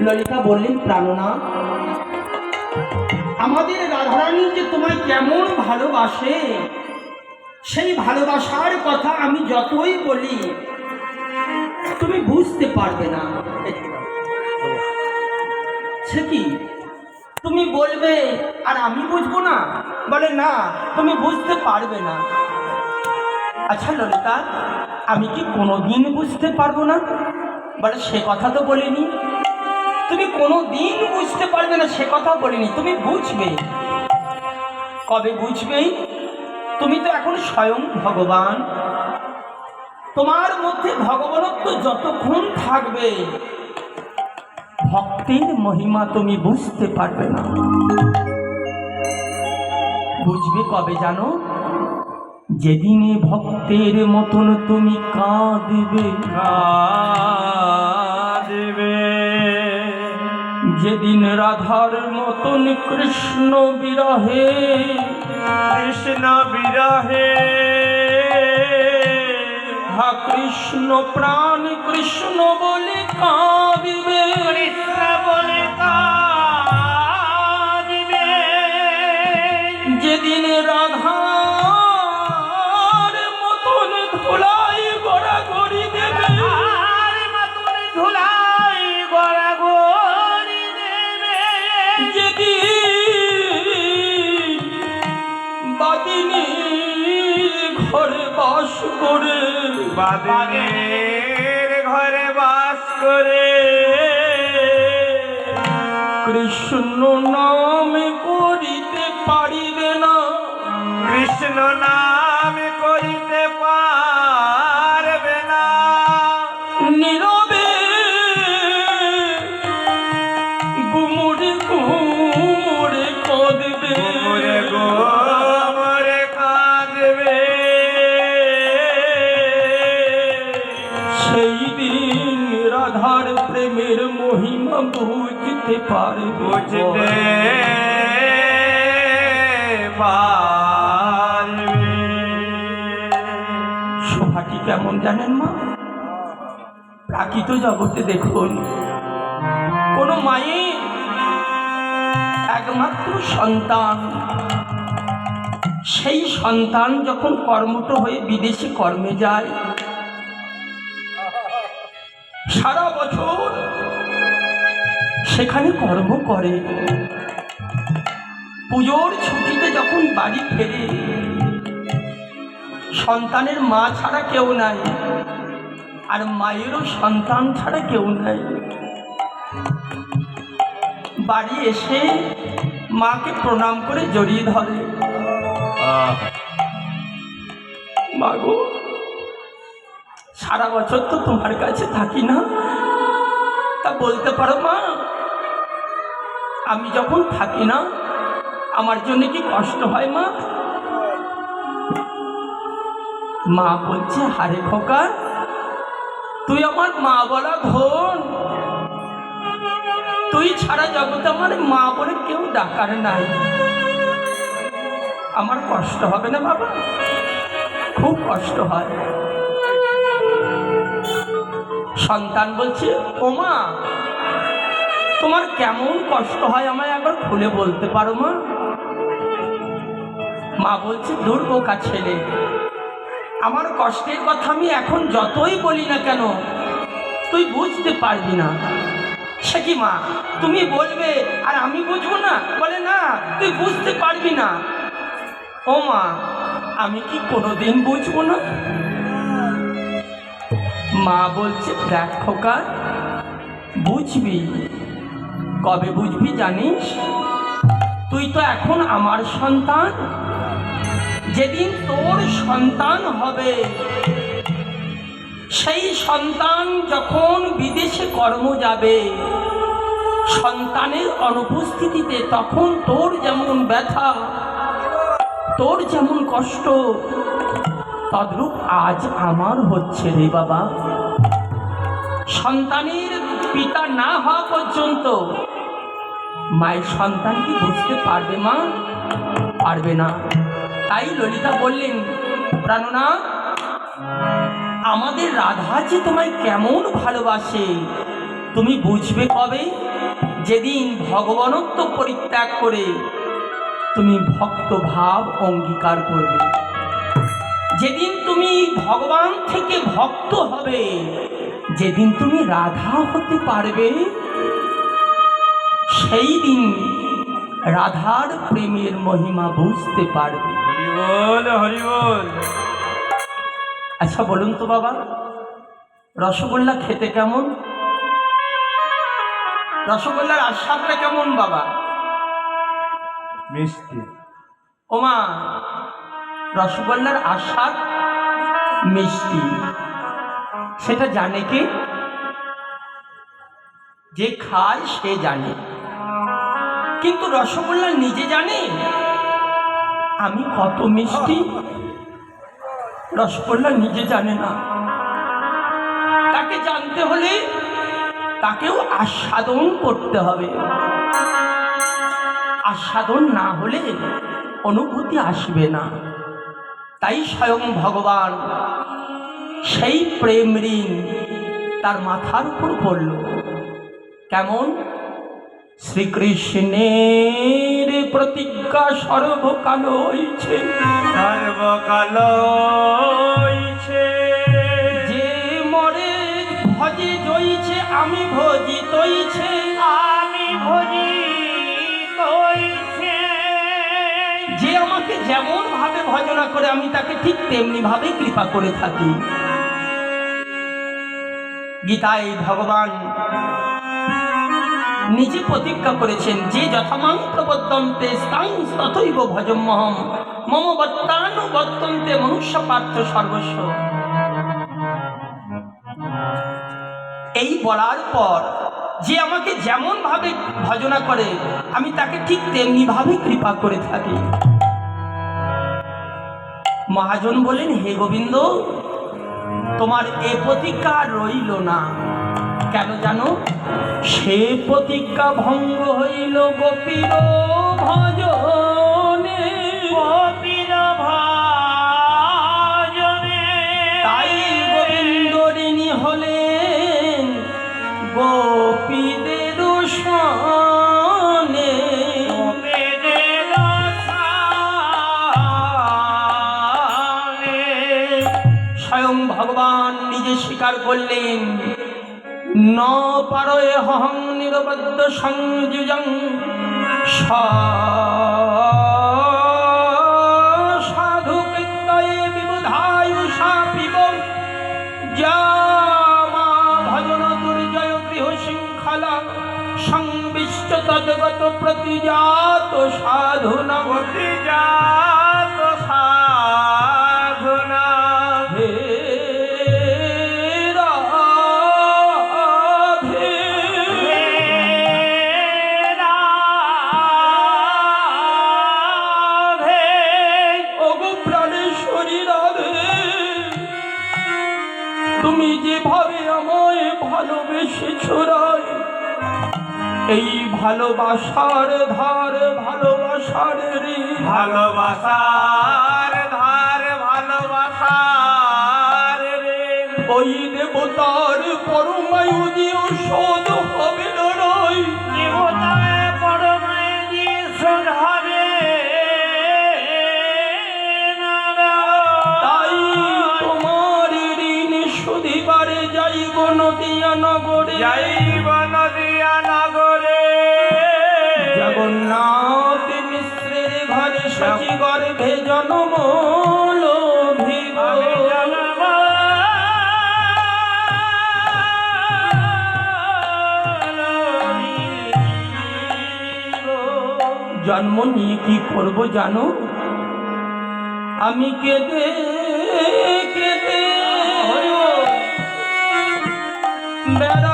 ললিতা বললেন, প্রাণনা, আমাদের রাধারানী যে তোমায় কেমন ভালোবাসে, সেই ভালোবাসার কথা আমি যতই বলি তুমি বুঝতে পারবে না। সে কি, তুমি বলবে আর আমি বুঝবো না? বলে না, তুমি বুঝতে পারবে না। আচ্ছা ললিতা, আমি কি কোনোদিন বুঝতে পারবো না? বলে সে কথা তো বলিনি। তুমি কোনোদিন বুঝতে পারবে না সে কথা বলিনি, তুমি বুঝবে। কবে বুঝবে? তুমি তো এখন স্বয়ং ভগবান। তোমার মধ্যে ভগবানত্ব যতক্ষণ থাকবে ভক্তের মহিমা তুমি বুঝতে পারবে না। বুঝবে কবে জানো? যেদিনে ভক্তের মতন তুমি কাঁদবে, যেদিন রাধার মতন কৃষ্ণ বিরহে, হা কৃষ্ণ প্রাণ কৃষ্ণ বলে কাঁদিবে, যেদিন রাধার মতন ধুলাই গড়াগড়ি দেবে, যেদিন বাদিনীর ঘরে বাস করে, কৃষ্ণ নামে করিতে পারিবে না, কৃষ্ণ নাম করিতে পারবে না। নীরবে গুমরে গুমরে কাঁদবে, গোমরে গোমরে কাঁদবে। সেই দিন রাধার প্রেমের মহিমা বুঝতে পারবে, বুঝতে পারবে। শোভাটি কেমন জানেন মা? প্রাকৃত জগতে দেখুন, কোন মায়ের একমাত্র সন্তান, সেই সন্তান যখন কর্মঠ হয়ে বিদেশে কর্মে যায়, সারা বছর সেখানে কর্ম করে, পুজোর ছুটিতে যখন বাড়ি ফেরে, সন্তানের মা ছাড়া কেউ নাই, আর মায়েরও সন্তান ছাড়া কেউ নাই। বাড়ি এসে মাকে প্রণাম করে জড়িয়ে ধরে, মা গো, সারা বছর তো তোমার কাছে থাকি না, তা বলতে পারো মা, আমি যখন থাকি না আমার জন্য কি কষ্ট হয় মা? মা বলছে, হারে খোকা, তুই আমার মা বলা ধন, তুই ছাড়া জগতে আমার মা বলে কেউ ডাকার নাই। আমার কষ্ট হবে না বাবা? খুব কষ্ট হয়। সন্তান বলছে, ও মা, তোমার কেমন কষ্ট হয় আমায় একবার খুলে বলতে পারো মা? মা বলছে, দূর বোকা ছেলে, আমার কষ্টের কথা আমি এখন যতই বলি না কেন তুই বুঝতে পারবি না। সে কি মা, তুমি বলবে আর আমি বুঝবো না? বলে না, তুই বুঝতে পারবি না। ও মা, আমি কি কোনোদিন বুঝবো না? মা বলছে, দেখ খোকা, বুঝবি। কবে বুঝবি জানিস? তুই তো এখন আমার সন্তান, যেদিন তোর সন্তান হবে, সেই সন্তান যখন বিদেশে কর্ম যাবে, সন্তানের অনুপস্থিতিতে তখন তোর যেমন ব্যথা, তোর যেমন কষ্ট, তদ্রূপ আজ আমার হচ্ছে রে বাবা। সন্তানের পিতা না হওয়া পর্যন্ত মায়ের সন্তান কি বুঝতে পারবে মা? পারবে না। তাই ললিতা বললেন, প্রাণনা, আমাদের রাধা যে তোমায় কেমন ভালোবাসে তুমি বুঝবে কবে? যেদিন ভগবানত্ব পরিত্যাগ করে তুমি ভক্ত ভাব অঙ্গীকার করবে, যেদিন তুমি ভগবান থেকে ভক্ত হবে, যেদিন তুমি রাধা হতে পারবে, সেই দিন রাধার প্রেমের মহিমা বুঝতে পারবে। হরি বল, হরি বল। আচ্ছা বলুন তো বাবা, রসগোল্লা খেতে কেমন? রসগোল্লার আস্বাদটা কেমন বাবা? মিষ্টি। ওমা, রসগোল্লার আস্বাদ মিষ্টি, সেটা জানে কে? যে খায় সে জানে, কিন্তু রসগোল্লা নিজে জানে আমি কত মিষ্টি? রসগোল্লা নিজে জানে না। তাকে জানতে হলে তাকেও আস্বাদন করতে হবে। আস্বাদন না হলে অনুভূতি আসবে না। তাই স্বয়ং ভগবান সেই প্রেম ঋণ তার মাথার উপর পড়ল। কেমন? শ্রীকৃষ্ণের প্রতিজ্ঞা সর্বকাল হইছে, সর্বকাল হইছে। যে মরে ভজে জইছে আমি ভজি তৈছে, আমি ভজি তৈছে। যে আমাকে যেমন ভাবে ভজনা করে আমি তাকে ঠিক তেমনি ভাবে কৃপা করে থাকি। গীতায় ভগবান নিজে প্রতিজ্ঞা করেছেন, যে যথামাং প্রবর্তন্তে স্তাং তথৈব ভজম্যহম মম বর্তানুবর্তন্তে মনুষ্য পার্থ সর্বস্ব। এই বলার পর যে আমাকে যেমন ভাবে ভজনা করে আমি তাকে ঠিক তেমনি ভাবে কৃপা করে থাকি। মহাজন বলেন, হে গোবিন্দ, তোমার এ প্রতিজ্ঞা আর রইল না। কেন জানো? সে প্রতিজ্ঞা ভঙ্গ হইল গোপীর ভজনে, গোপীর ভজনে। তাই গোবিন্দ ঋণী হলেন গোপীদের সনে। গোপীদের সনে। স্বয়ং ভগবান নিজে স্বীকার করলেন, ন পারয়ে হং নিরবদ্ধ সংযুজং সাধু কৃত্যয়ে বিবুধায়ুষা পিব জামা ভজন দুর্জয় গৃহ শৃঙ্খলা সংবিষ্ট তদ্গত প্রতিজাত সাধুনা। প্রতিজাত সাধনা। হে তুমি যেভাবে আমায় ভালোবেসেছ রায়, এই ভালোবাসার ধার ভালোবাসার রে, ভালোবাসার ধার ভালোবাসার রে। ওই দেবতার পরমায়ু দিও শোধ হবে লড়াই। দেবতায় পরমায় দিয়ে শোধ হবে তাই তোমার ঋণ শুধিবারে যাইব নদিয়া নগরে, যাইব নদিয়া নগরে। জগন্নাথ মিশ্রের ঘরে সচি গর্ভে জন্ম লোভিব। জন্ম নিয়ে কি করব জানো? আমি কেঁদে কেঁদে বেড়াইব।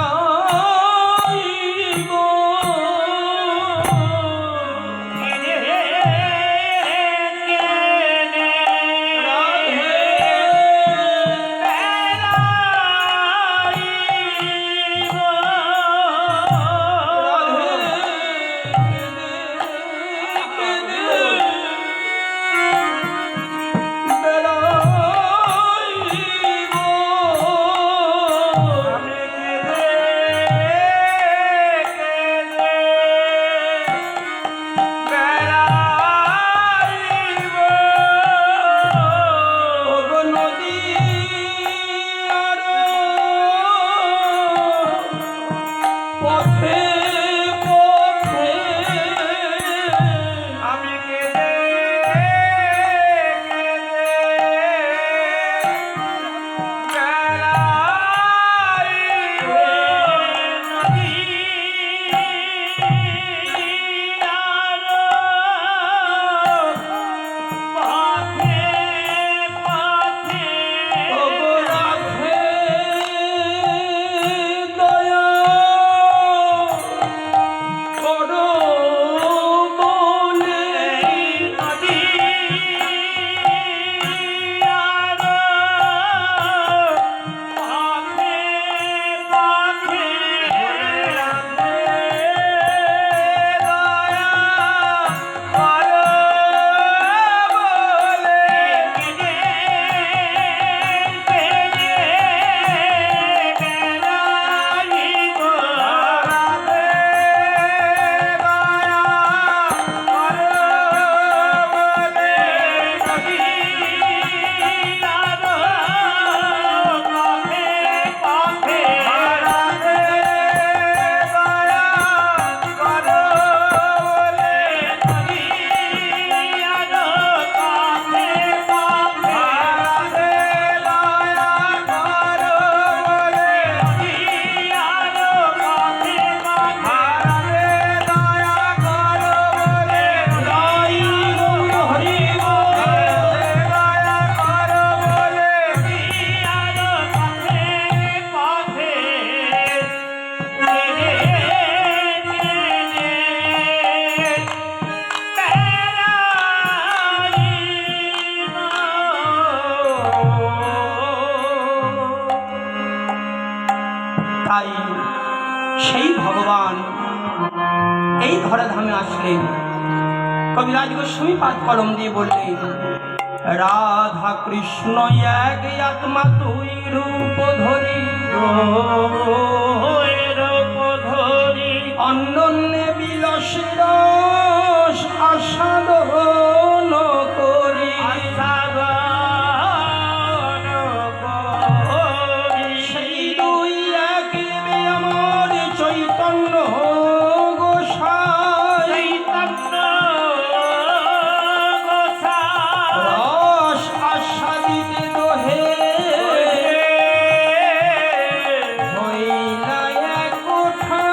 সেই ভগবান এই ধরাধামে আসলেন। কবিরাজ গোস্বামী পাদ কলম দিয়ে বললেন, রাধা কৃষ্ণ এক আত্মা তুই রূপ ধরি, অন্যন্যে বিলসের আসাদন করি, সেই দুই এক আমার চৈতন্য গোসাই, রস আস্বাদিতে দোহে হইলা এক কোঠা।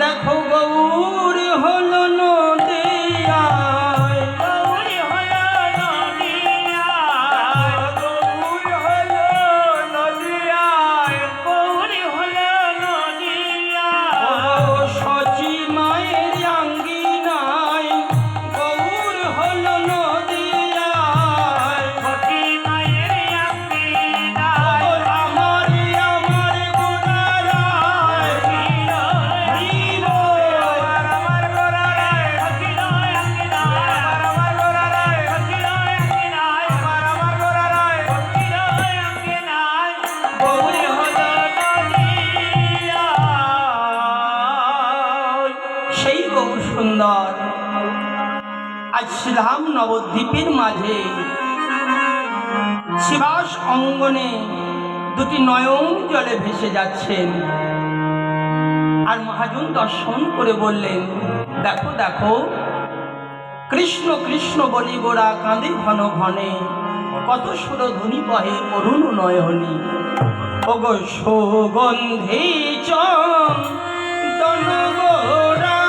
দেখো গৌর হল নদিয়ায়, ও সচি মায়ের আঙ্গিনায় গৌর হল নদিয়ায়, আমার আমার গোড়ারায় হরিব, গৌর হল সেই গৌর সুন্দর। আজ শ্রীরাম নবদ্বীপের মাঝে শিবাস অঙ্গনে দুটি নয়ন জলে ভেসে যাচ্ছেন। আর মহাজন দর্শন করে বললেন, দেখো দেখো, কৃষ্ণ কৃষ্ণ বলি গোরা কাঁদে ঘন ঘনে, কত সুরধ্বনি বহে অরুণ নয়নী, ওগো সুগন্ধি চন্দন গোরা,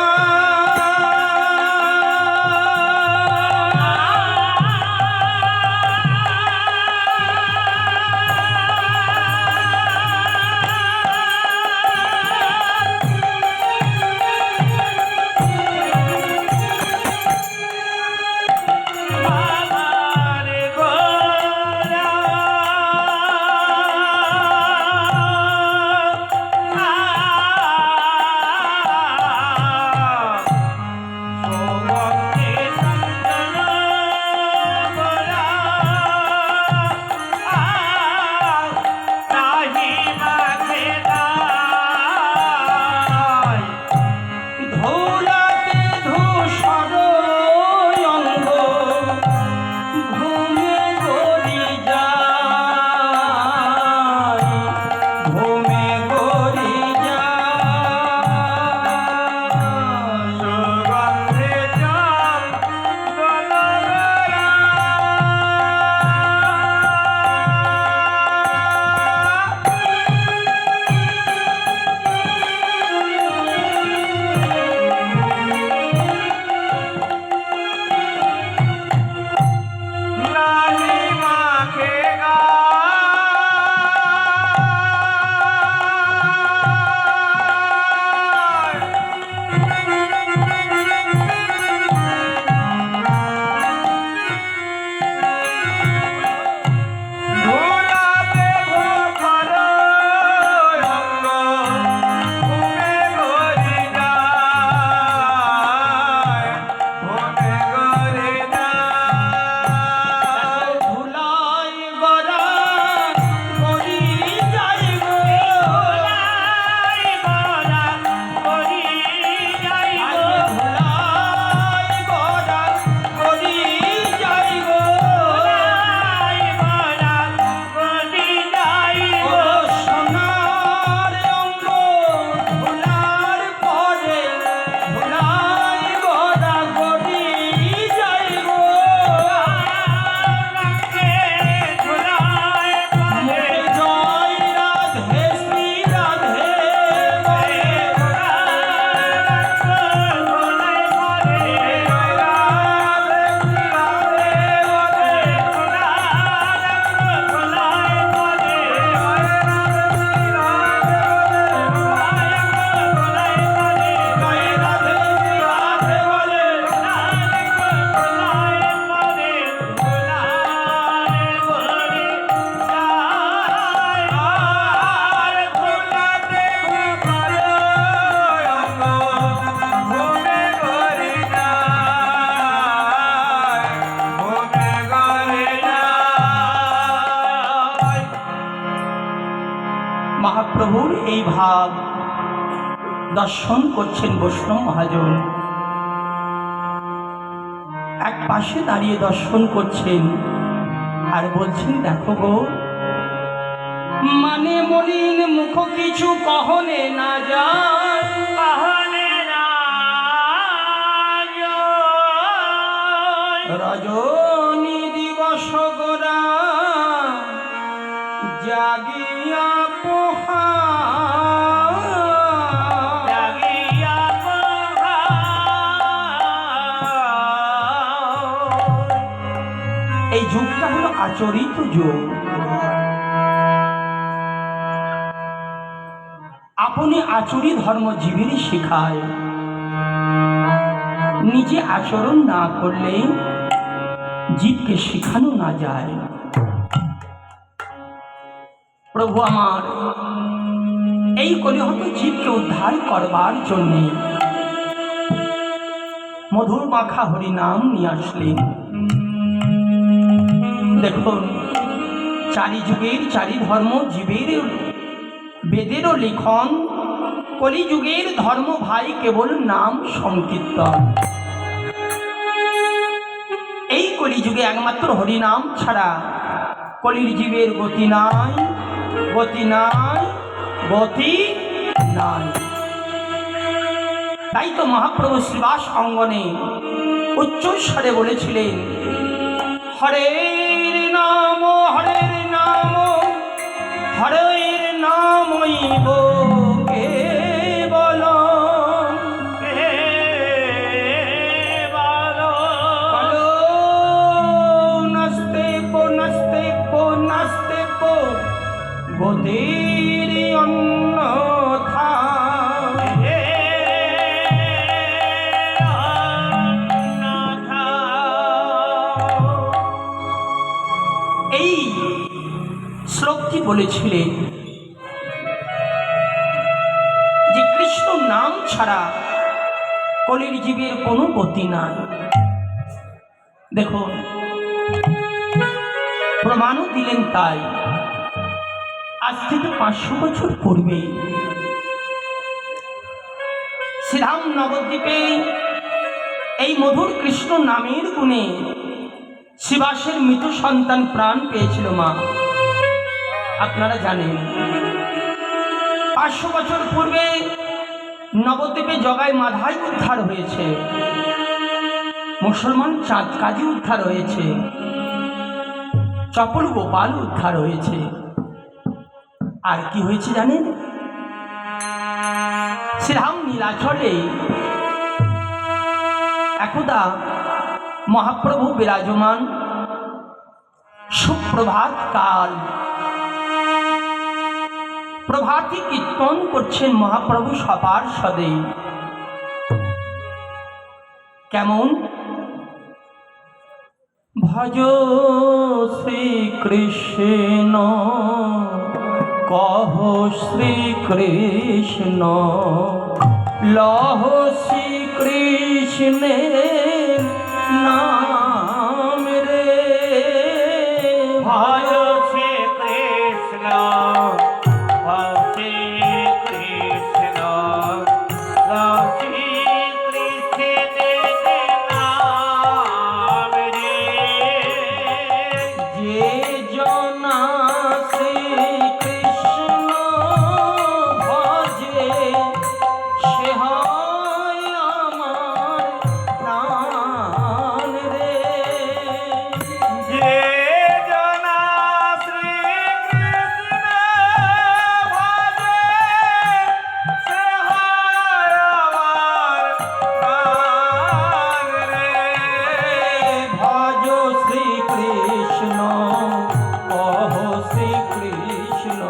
মহাপ্রভুর এই ভাব দর্শন করছেন বৈষ্ণব মহাজন। এক পাশে দাঁড়িয়ে দর্শন করছেন আর বলছেন, দেখো গো, মানে মলিন মুখ কিছু কহনে না যায়, কহনে না যায়। রজনী দিবস গোরা জাগিয়া পোহা, জাগিয়া পোহা। এই যুগটা হলো আচরিত যুগ। আপনি আচরি ধর্মজীবীর শিখায়, নিজে আচরণ না করলে জীবকে শিখানো না যায়। প্রভু আমার এই কলিহত জীবকে উদ্ধার করবার জন্যে মধুর মাখা হরি নাম নিয়ে আসলেন। দেখুন, চারি যুগের চারি ধর্ম জীবের বেদেরও লিখন, কলিযুগের ধর্ম ভাই কেবল নাম সংকীর্তন। এই কলিযুগে একমাত্র হরিনাম ছাড়া কলির জীবের গতি নাই, গতি নাই, গতি নাই। তাই তো মহাপ্রভু শ্রীবাস অঙ্গনে উচ্চস্বরে বলেছিলেন, হরের নাম, হরের নাম, হরের নামইব কেবল, নাস্তে পো নাস্তে পো নাস্তে পো গতির অন্যথা। এই শ্লোকটি বলেছিলেন যে কৃষ্ণ নাম ছাড়া কলির জীবের কোনো গতি নাই। দেখুন, প্রমাণও দিলেন তাই। আজ থেকে 500 বছর পূর্বে শ্রীধাম নবদ্বীপে এই মধুর কৃষ্ণ নামের গুণে শ্রীবাসের মৃত সন্তান প্রাণ পেয়েছিল মা। আপনারা জানেন 500 বছর পূর্বে নবদ্বীপে জগায় মাধাই উদ্ধার হয়েছে, মুসলমান চাঁদ কাজী উদ্ধার হয়েছে, চপল গোপাল উদ্ধার হয়েছে। আর কি হয়েছে জানেন? শ্রীরাম নীলাচলে একদা মহাপ্রভু বিরাজমান, সুপ্রভাত কাল, প্রভাতী কীর্তন করছেন মহাপ্রভু সপার্ষদে। কেমন? ভজ শ্রীকৃষ্ণ, কহ শ্রীকৃষ্ণ, লহ শ্রীকৃষ্ণের নাম রে। ভজ শ্রীকৃষ্ণ, ভজ শ্রীকৃষ্ণ, লহ শ্রীকৃষ্ণের নাম রে। যে জনা শ্রীকৃষ্ণ ভজে, সে হয় আমার প্রাণ রে। যে জনা শ্রীকৃষ্ণ ভজে, সে হয় আমার প্রাণ রে। ভজ শ্রীকৃষ্ণ, কহ শ্রীকৃষ্ণ,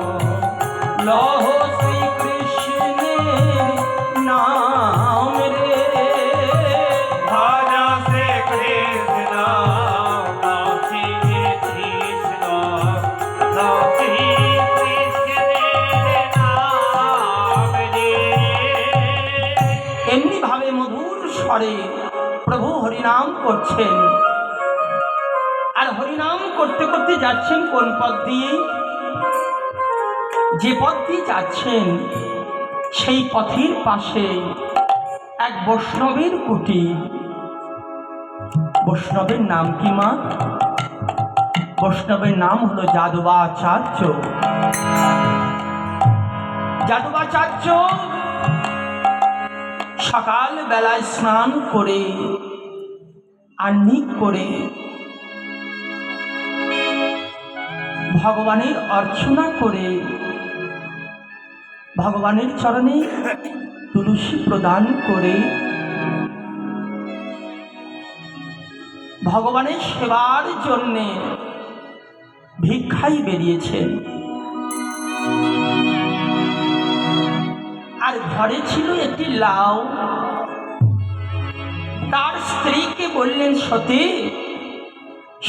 লহ শ্রীকৃষ্ণের নাম রে। ভজ শ্রীকৃষ্ণ, লহ শ্রীকৃষ্ণ, লহ শ্রীকৃষ্ণের নাম রে। এমনি ভাবে মধুর স্বরে প্রভু হরিনাম করছেন। আর হরিনাম করতে করতে যাচ্ছেন কোন পথ দিয়ে? যে পথ দিয়ে যাচ্ছেন সেই পথের পাশে এক বৈষ্ণবের কুটির। বৈষ্ণবের নাম কি মা? বৈষ্ণবের নাম হলো যাদবাচার্য। যাদবাচার্য সকাল বেলায় স্নান করে আহ্নিক করে ভগবানের অর্চনা করে ভগবানের চরণে তুলসী প্রদান করে ভগবানের সেবার জন্যে ভিক্ষায় বেরিয়েছেন। আর ঘরে ছিল একটি লাউ। তার স্ত্রীকে বললেন, সতী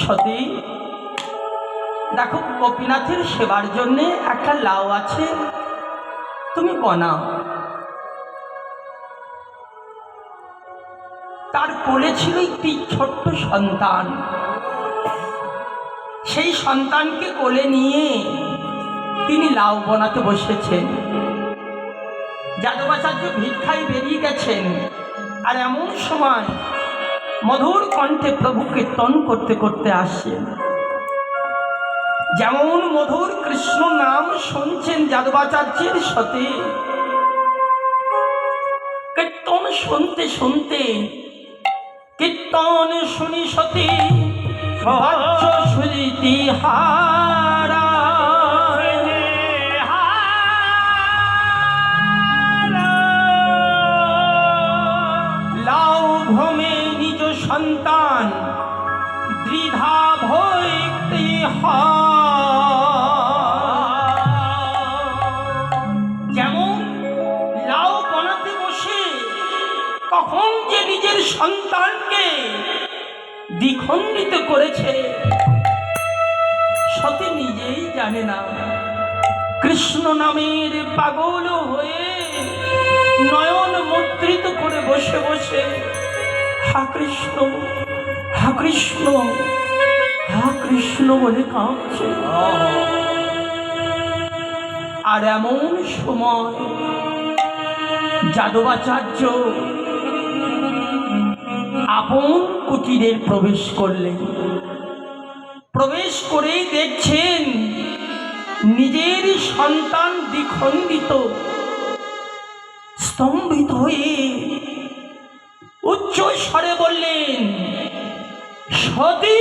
সতী, দেখো গোপীনাথের সেবার জন্য একটা লাউ আছে, তুমি বানাও। তার কোলে ছিল একটি ছোট্ট সন্তান। সেই সন্তানকে কোলে নিয়ে তিনি লাউ বানাতে বসেছেন। যাদবাচার্য ভিক্ষায় বেরিয়ে গেছেন। আর এমন সময় মধুর কণ্ঠে প্রভু কীর্তন করতে করতে আসছেন। যেমন মধুর কৃষ্ণ নাম শুনছেন যাদবাচার্যের সাথে, কীর্তন শুনতে শুনতে কীর্তন শুনি সতী সহস্র স্মৃতি হারা। লাউ ভ্রমে নিজ সন্তান দ্বিধা ভক্তি যেমন লাউ বানাতে বসে কখন যে নিজের সন্তানকে দ্বিখণ্ডিত করেছে সতী নিজেই জানে না। কৃষ্ণ নামের পাগল হয়ে নয়ন মুদ্রিত করে বসে বসে হা কৃষ্ণ হা কৃষ্ণ হা কৃষ্ণ বলে কাঁদছে। আর এমন সময় যাদবাচার্য আপন কুটিরে প্রবেশ করলেন। প্রবেশ করেই দেখছেন নিজের সন্তান দ্বিখণ্ডিত। স্তম্ভিত হয়ে উচ্চ স্বরে বললেন, সতী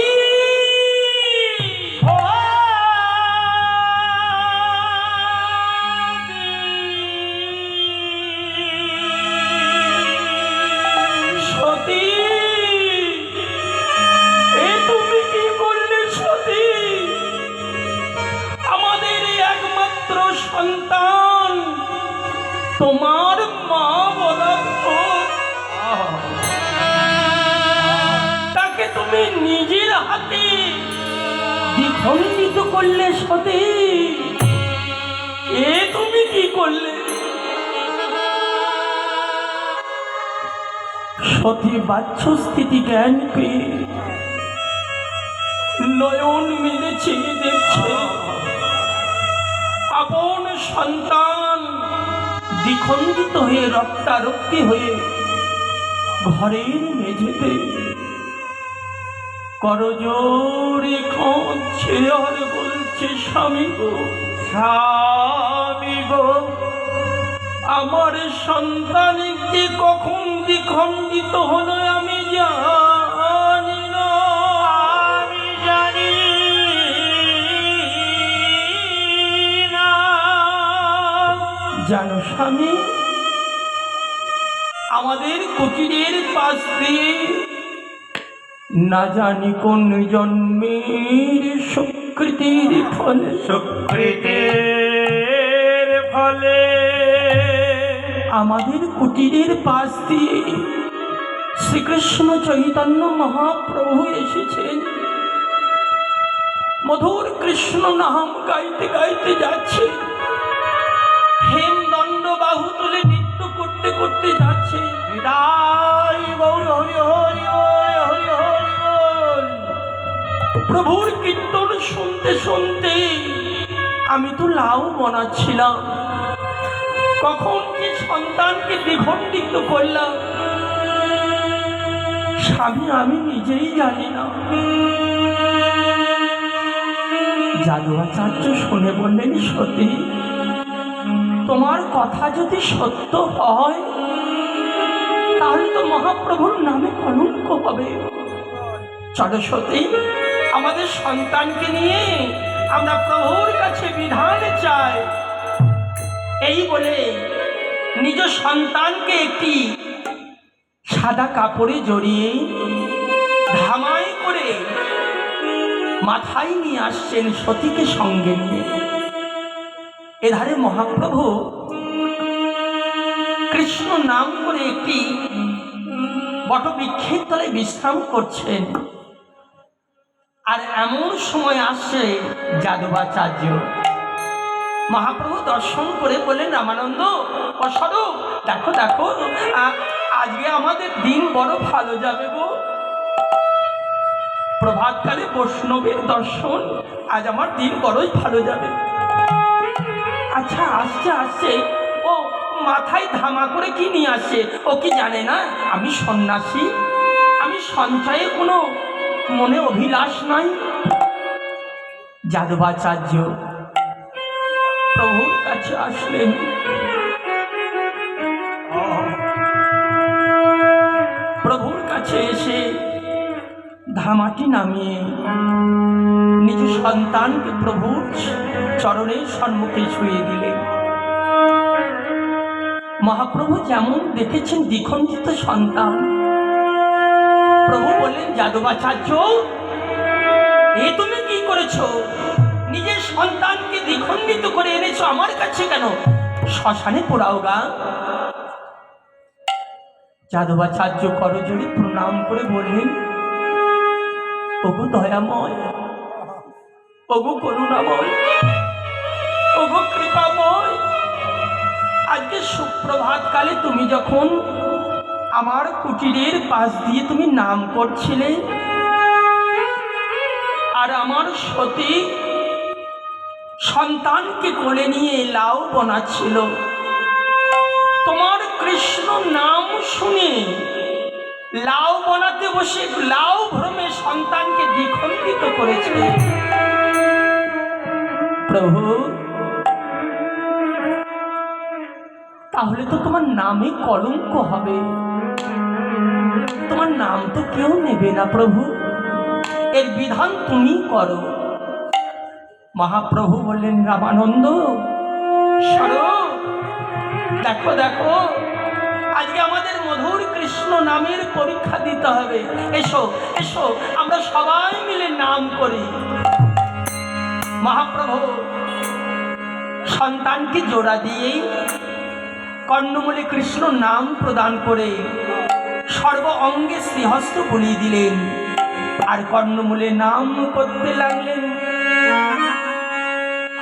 সতী, এ তুমি কি করলে সতী? আমাদের একমাত্র সন্তান তোমার মা বলার পর তাকে তুমি নিজের হাতে দ্বিখণ্ডিত করলে সতী, এ তুমি কি করলে? সতী বাচ্চস্থিতি জ্ঞান পেয়ে নয়ন মেলেছে, দেখছে আপন সন্তান দ্বিখণ্ডিত হয়ে রক্তারক্তি হয়ে ঘরের মেঝেতে করজোড়ে কাঁদছে আর বলছে, স্বামী গো স্বামী গো, আমার সন্তান যে কখন দ্বিখণ্ডিত হলো আমি জানি না, আমি জানি না। জানো স্বামী, আমাদের কুটিরের পাশ দিয়ে না জানি কোন জন্মের সুকৃতির ফলে আমাদের কুটিরের পাশ দিয়ে শ্রীকৃষ্ণ চৈতন্য মহাপ্রভু এসেছেন। মধুর কৃষ্ণ নাম গাইতে গাইতে যাচ্ছে, হেমদণ্ড বাহু তুলে নৃত্য করতে করতে যাচ্ছে। প্রভুর কীর্তন শুনতে শুনতে আমি তো লাউ বানাচ্ছিলাম, কখন যে সন্তানকে দ্বিখণ্ডিত করলাম স্বামী আমি নিজেই জানি না। যাদবাচার্য শুনে বললেন, সতী তোমার কথা যদি সত্য হয় তাহলে তো মহাপ্রভুর নামে কলঙ্ক হবে। চলো সতী, আমাদের সন্তানকে নিয়ে আমরা প্রভুর কাছে বিধান চাই। এই বলে নিজ সন্তানকে একটি সাদা কাপড়ে জড়িয়ে ধামাই করে মাথায় নিয়ে আসছেন সতীকে সঙ্গে নিয়ে। এধারে মহাপ্রভু কৃষ্ণ নাম করে একটি বটবৃক্ষের তলায় বিশ্রাম করছেন। আর এমন সময় আসছে যাদবাচার্য। মহাপ্রভু দর্শন করে বললেন, রামানন্দ অস্বরূপ, দেখো দেখো আজকে আমাদের দিন বড় ভালো যাবে গো। প্রভাতকালে বৈষ্ণবের দর্শন, আজ আমার দিন বড়ই ভালো যাবে। আচ্ছা আসছে আসছে, ও মাথায় ধামা করে কি নিয়ে আসছে? ও কি জানে না আমি সন্ন্যাসী, আমি সঞ্চয়ে কোনো মনে অভিলাষ নাই? যাদবাচার্য প্রভুর কাছে আসলেন। প্রভুর কাছে এসে ধামাটি নামিয়ে নিজ সন্তানকে প্রভুর চরণের সম্মুখে ছুঁয়ে দিলেন। মহাপ্রভু যেমন দেখেছেন দ্বিখণ্ডিত সন্তান, প্রভু বললেন, যাদবাচার্য এ তুমি কি করেছো? নিজের সন্তানকে দ্বিখণ্ডিত করে এনেছো আমার কাছে কেন? শ্মশানে পোড়াও গা। যাদবাচার্য করজোড়ে প্রণাম করে বললেন, ওগো দয়াময়, ওগো করুণাময়, ওগো কৃপাময়, আজকে সুপ্রভাত কালে তুমি যখন আমার কুটিরের পাশ দিয়ে তুমি নাম করছিলে আর আমার সতী সন্তানকে কোলে নিয়ে লাউ বানাচ্ছিল, তোমার কৃষ্ণ নাম শুনে লাউ বানাতে বসে লাউ ভ্রমে সন্তানকে দ্বিখণ্ডিত করেছে। প্রভু তাহলে তো তোমার নামে কলঙ্ক হবে, তোমার নাম তো কেউ নেবে না প্রভু, এর বিধান তুমি করো। মহাপ্রভু বললেন, রামানন্দ সরো, দেখো দেখো আজকে আমাদের মধুর কৃষ্ণ নামের পরীক্ষা দিতে হবে। এসো এসো আমরা সবাই মিলে নাম করি। মহাপ্রভু সন্তানকে জোড়া দিয়েই কর্ণমূলে কৃষ্ণ নাম প্রদান করে সর্ব অঙ্গে শ্রীহস্ত বুলিয়ে দিলেন আর কর্ণমূলে নাম করতে লাগলেন,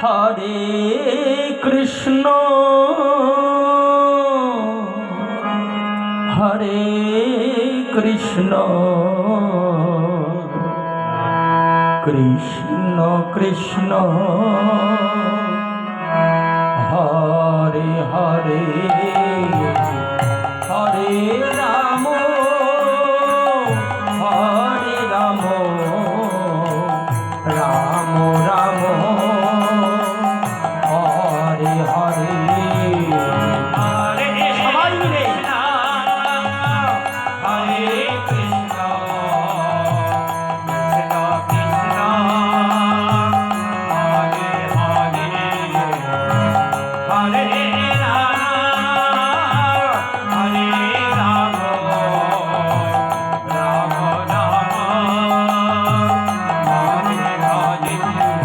হরে কৃষ্ণ হরে কৃষ্ণ কৃষ্ণ কৃষ্ণ হরে হরে, হরে রাম হরে রাম রাম রাম হরে হরে। সবাই মিলে হরে কৃষ্ণ কৃষ্ণ কৃষ্ণ হরে হরে, হরে রাম হরে রাম রাম রাম হরে হরে।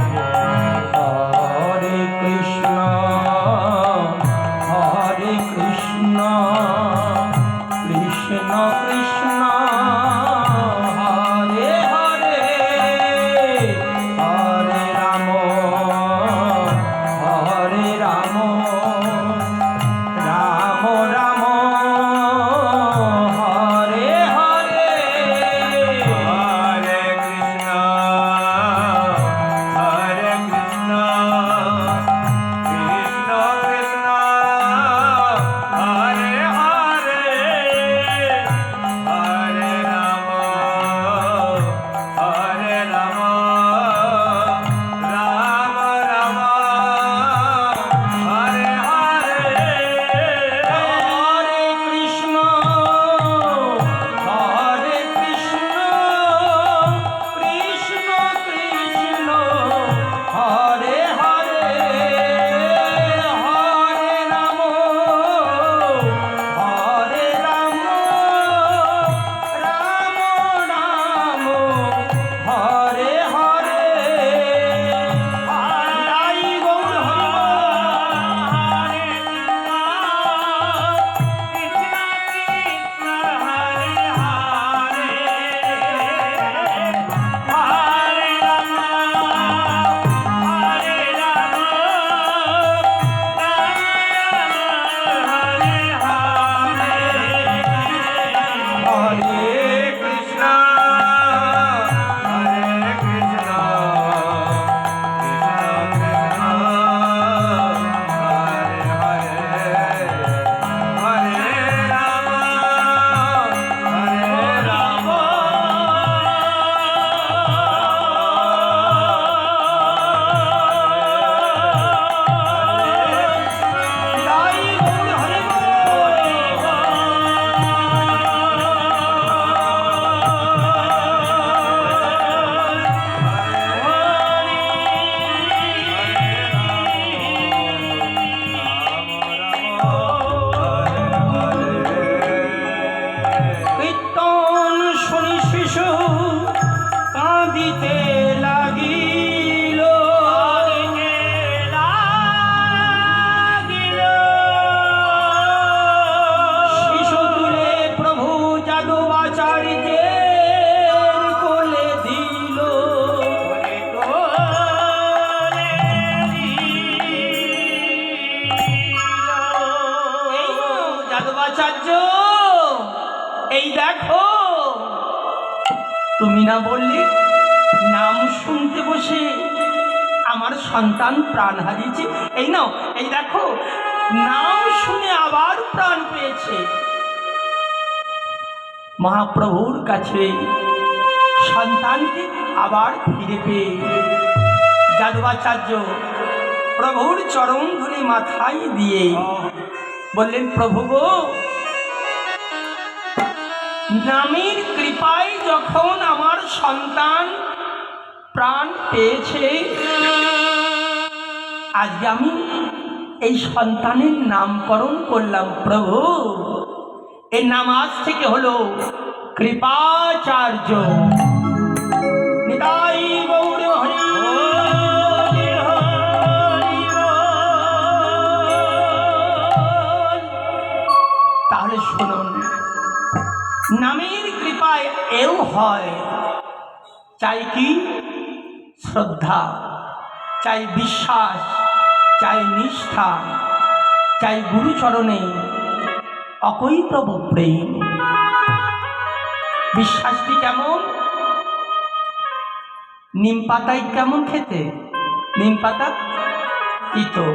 দেখো, তুমি না বললে নাম শুনতে বসে আমার সন্তান প্রাণ হারিয়েছে? এই নাও, এই দেখো, নাম শুনে আবার প্রাণ পেয়েছে। মহাপ্রভুর কাছে সন্তানকে আবার ফিরে পেয়ে যাদবাচার্য প্রভুর চরণ ধরে মাথায় দিয়ে বললেন, প্রভু গো, নামের কৃপায় যখন আমার সন্তান প্রাণ পেয়েছে, আজকে আমি এই সন্তানের নামকরণ করলাম। প্রভু, এর নাম আজ থেকে হলো কৃপাচার্য। নিতাই গৌর হরি হরি বল। তাহলে শুনুন, নামের কৃপায় এও হয়, চাই কি? শ্রদ্ধা, চাই বিশ্বাস, চাই নিষ্ঠা, চাই গুরুচরণে অকৈতব প্রেম। বিশ্বাসটি কেমন? নিম পাতায় কেমন খেতে? নিম পাতা তিতো।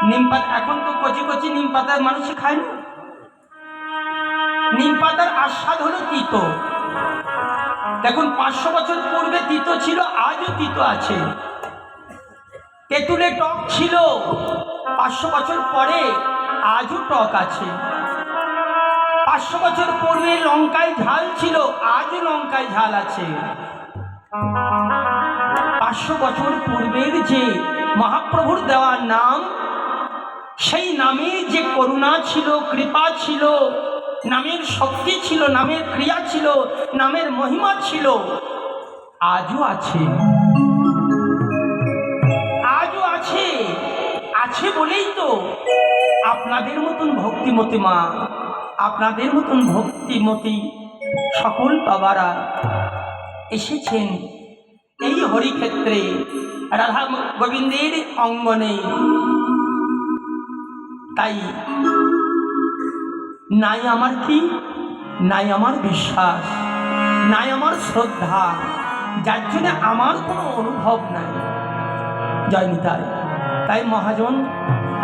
নিম পাতা এখন তো কচি কচি নিম পাতা মানুষ খায় না। নিম পাতার আস্বাদ হলো তিতো। দেখুন, 500 বছর পূর্বে তিতো ছিল, আজও তিতো আছে। তেঁতুলে টক ছিল, 500 বছর পরে আজও টক আছে। 500 বছর পূর্বে লঙ্কায় ঝাল ছিল, আজও লঙ্কায় ঝাল আছে। 500 বছর পূর্বের যে মহাপ্রভুর দেওয়া নাম, সেই নামে যে করুণা ছিল, কৃপা ছিল, নামের শক্তি ছিল, নামের ক্রিয়া ছিল, নামের মহিমা ছিল, আজও আছে। আজও আছে। আছে বলেই তো আপনাদের মতন ভক্তিমতী মা, আপনাদের মতন ভক্তিমতী সকল বাবারা এসেছেন এই হরিক্ষেত্রে, রাধা গোবিন্দের অঙ্গনে। তাই নাই আমার কি? নাই আমার বিশ্বাস, নাই আমার শ্রদ্ধা, যার জন্য আমার কোনো অনুভব নাই। জয় নিতাই। তাই মহাজন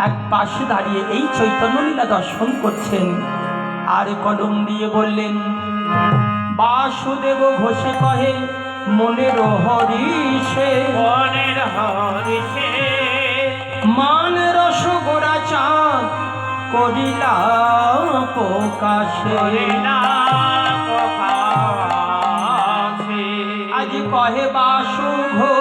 এক পাশে দাঁড়িয়ে এই চৈতন্য লীলা দর্শন করছেন, আর কলম দিয়ে বললেন, বাসুদেব ঘোষে কহে মনের হরিষে, মনের হরিষে মান রস গোড়া চাঁদ করিলা প্রকাশে। করিলা প্রকাশে। আজ কহে বাসু ঘোষ